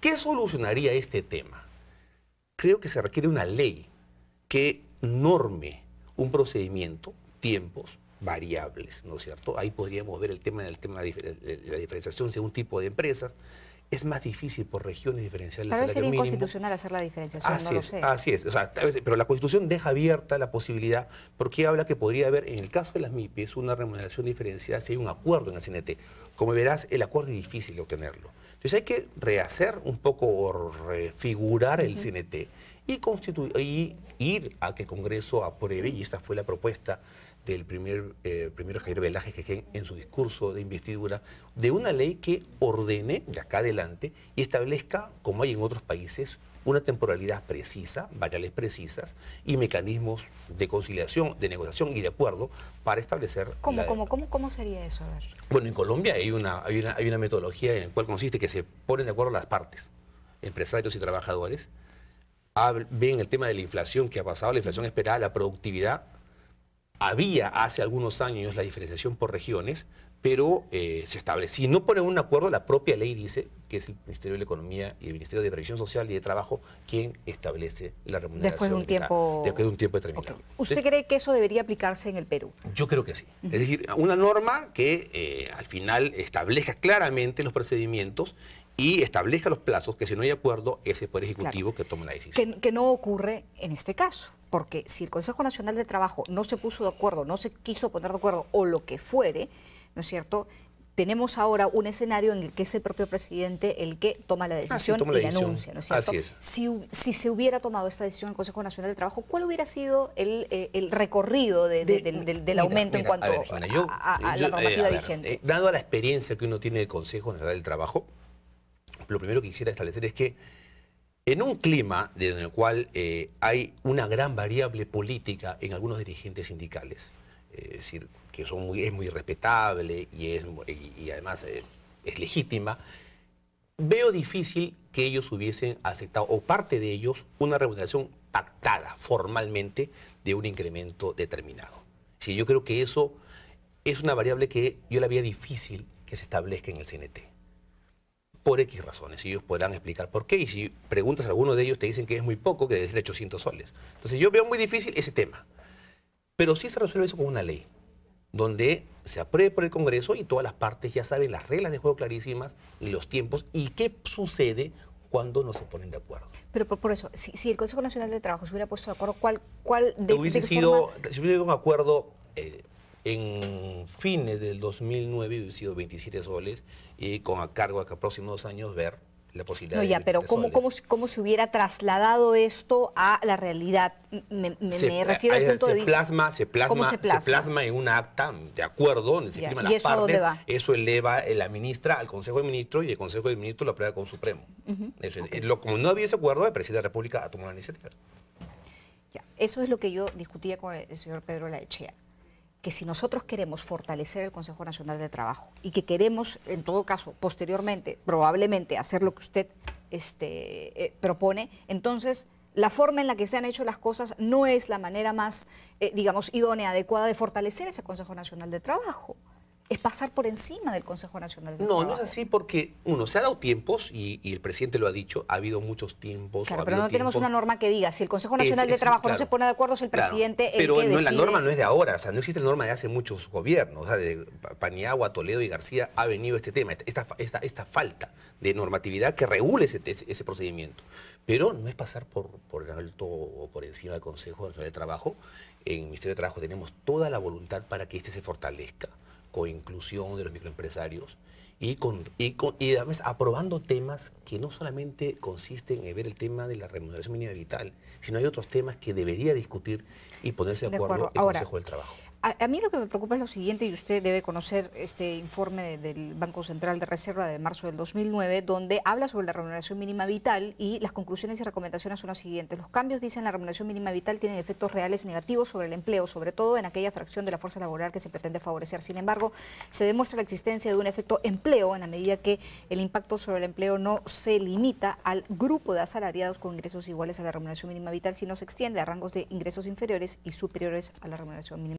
¿Qué solucionaría este tema? Creo que se requiere una ley que norme un procedimiento, tiempos, variables, ¿no es cierto? Ahí podríamos ver el tema de la diferenciación según tipo de empresas. Es más difícil por regiones diferenciar el Tal vez salario sería mínimo. inconstitucional hacer la diferenciación, Así no lo es, sé. así es. O sea, pero la Constitución deja abierta la posibilidad, porque habla que podría haber, en el caso de las MIPYs, una remuneración diferenciada si hay un acuerdo en el CNT. Como verás, el acuerdo es difícil de obtenerlo. Entonces hay que rehacer un poco o refigurar el CNT y ir a que el Congreso apruebe, y esta fue la propuesta del primero Javier Velázquez Quején en su discurso de investidura, de una ley que ordene de acá adelante y establezca, como hay en otros países, una temporalidad precisa, variables precisas y mecanismos de conciliación, de negociación y de acuerdo para establecer... ¿Cómo sería eso? A ver. Bueno, en Colombia hay una metodología en la cual consiste que se ponen de acuerdo las partes, empresarios y trabajadores, ven el tema de la inflación que ha pasado, la inflación esperada, la productividad. Había hace algunos años la diferenciación por regiones, pero se establece. Si no ponen un acuerdo, la propia ley dice que es el Ministerio de la Economía y el Ministerio de Previsión Social y de Trabajo quien establece la remuneración. Después de un tiempo... Después de un tiempo determinado. Okay. ¿Usted cree que eso debería aplicarse en el Perú? Yo creo que sí. Es decir, una norma que al final establezca claramente los procedimientos y establezca los plazos, que si no hay acuerdo, es el Poder Ejecutivo que tome la decisión. Que no ocurre en este caso. Porque si el Consejo Nacional de Trabajo no se puso de acuerdo, no se quiso poner de acuerdo o lo que fuere, ¿no es cierto?, tenemos ahora un escenario en el que es el propio presidente el que toma la decisión y la anuncia, ¿no es cierto? Así es. Si se hubiera tomado esta decisión el Consejo Nacional de Trabajo, ¿cuál hubiera sido el recorrido del aumento en cuanto a la normativa vigente? Dado la experiencia que uno tiene del Consejo Nacional del Trabajo, lo primero que quisiera establecer es que en un clima en el cual hay una gran variable política en algunos dirigentes sindicales, es decir, que es muy respetable y además es legítima, veo difícil que ellos hubiesen aceptado, o parte de ellos, una remuneración pactada formalmente de un incremento determinado. Sí, yo creo que eso es una variable que yo la veía difícil que se establezca en el CNT. Por X razones, y ellos podrán explicar por qué, y si preguntas a alguno de ellos te dicen que es muy poco, que decir 800 soles. Entonces yo veo muy difícil ese tema. Pero sí se resuelve eso con una ley, donde se apruebe por el Congreso y todas las partes ya saben las reglas de juego clarísimas y los tiempos y qué sucede cuando no se ponen de acuerdo. Pero por eso, si el Consejo Nacional de Trabajo se hubiera puesto de acuerdo, si hubiera un acuerdo en fines del 2009, hubiera sido 27 soles y con a cargo a próximos 2 años ver la posibilidad de... pero ¿cómo se hubiera trasladado esto a la realidad? Me refiero al punto de vista... Se plasma en un acta de acuerdo, donde se firman las partes. ¿Dónde va? Eso eleva la ministra al Consejo de Ministros y el Consejo de Ministros lo aprueba con Supremo. Como no había ese acuerdo, el presidente de la República ha tomado la iniciativa. Eso es lo que yo discutía con el señor Pedro Laechea, que si nosotros queremos fortalecer el Consejo Nacional de Trabajo y que queremos, en todo caso, posteriormente, probablemente hacer lo que usted propone, entonces la forma en la que se han hecho las cosas no es la manera más, digamos, idónea, adecuada de fortalecer ese Consejo Nacional de Trabajo. Es pasar por encima del Consejo Nacional de Trabajo. No es así porque, se ha dado tiempos, y el presidente lo ha dicho, ha habido muchos tiempos. Claro, pero no tenemos una norma que diga, si el Consejo Nacional de Trabajo no se pone de acuerdo, es el presidente el que decide. La norma no es de ahora, no existe la norma de hace muchos gobiernos. De Paniagua, Toledo y García ha venido este tema, esta falta de normatividad que regule ese procedimiento. Pero no es pasar por el alto o por encima del Consejo Nacional de Trabajo. En el Ministerio de Trabajo tenemos toda la voluntad para que se fortalezca, con inclusión de los microempresarios y además aprobando temas que no solamente consisten en ver el tema de la remuneración mínima vital, sino hay otros temas que debería discutir y ponerse de acuerdo el Consejo del Trabajo. A mí lo que me preocupa es lo siguiente, y usted debe conocer este informe del Banco Central de Reserva de marzo del 2009, donde habla sobre la remuneración mínima vital, y las conclusiones y recomendaciones son las siguientes. Los cambios, dicen, la remuneración mínima vital tienen efectos reales negativos sobre el empleo, sobre todo en aquella fracción de la fuerza laboral que se pretende favorecer. Sin embargo, se demuestra la existencia de un efecto empleo en la medida que el impacto sobre el empleo no se limita al grupo de asalariados con ingresos iguales a la remuneración mínima vital, sino se extiende a rangos de ingresos inferiores y superiores a la remuneración mínima.